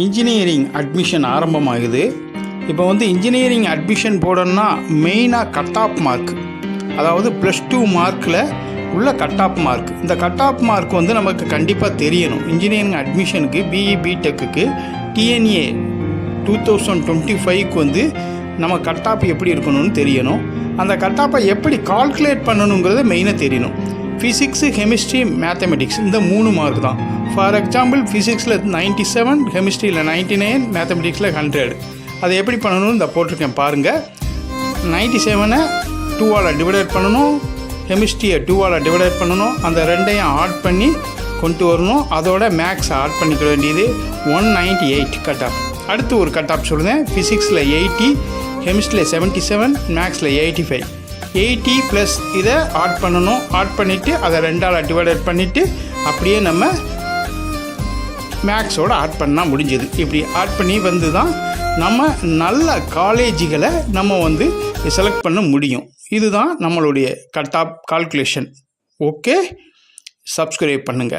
Engineering admission ஆரம்பமாகுது. இப்போ engineering admission போடணும்னா மெயினாக கட் ஆஃப் மார்க், அதாவது +2 மார்க்கில் உள்ள கட் ஆஃப் மார்க். இந்த கட் ஆஃப் மார்க் நமக்கு கண்டிப்பாக தெரியணும். இன்ஜினியரிங் அட்மிஷனுக்கு பிஇ பிடெக்குக்கு டிஎன்ஏ 2025க்கு நம்ம கட் ஆஃப் எப்படி இருக்கணும்னு தெரியணும். அந்த கட் ஆஃபை எப்படி கால்குலேட் பண்ணணுங்கிறத மெயினாக தெரியணும். ஃபிசிக்ஸு, கெமிஸ்ட்ரி, மேத்தமெட்டிக்ஸ் இந்த 3 மார்க் தான். ஃபார் எக்ஸாம்பிள் ஃபிசிக்ஸில் 97, கெமிஸ்ட்ரியில் 99, மேத்தமெட்டிக்ஸில் 100. அதை எப்படி பண்ணணும்னு இந்த போட்டிருக்கேன் பாருங்கள். 97 2ஆல் டிவைடேட் பண்ணணும், கெமிஸ்ட்ரியை 2ஆல் டிவைடேட் பண்ணணும், அந்த ரெண்டையும் ஆட் பண்ணி கொண்டு வரணும். அதோட மேக்ஸ் ஆட் பண்ணிக்க வேண்டியது 198 கட் ஆஃப். அடுத்து ஒரு கட் ஆஃப் சொல்லுங்கள். ஃபிசிக்ஸில் 80, கெமிஸ்ட்ரியில் 77, மேக்ஸில் 85. 80 ப்ளஸ் இதை ஆட் பண்ணணும். ஆட் பண்ணிவிட்டு அதை 2ஆல் டிவைடேட் பண்ணிவிட்டு அப்படியே நம்ம மேக்ஸோடு ஆட் பண்ணால் முடிஞ்சது. இப்படி ஆட் பண்ணி தான் நம்ம நல்ல காலேஜுகளை நம்ம செலக்ட் பண்ண முடியும். இதுதான் நம்மளுடைய cut off calculation. Okay, subscribe பண்ணுங்கள்.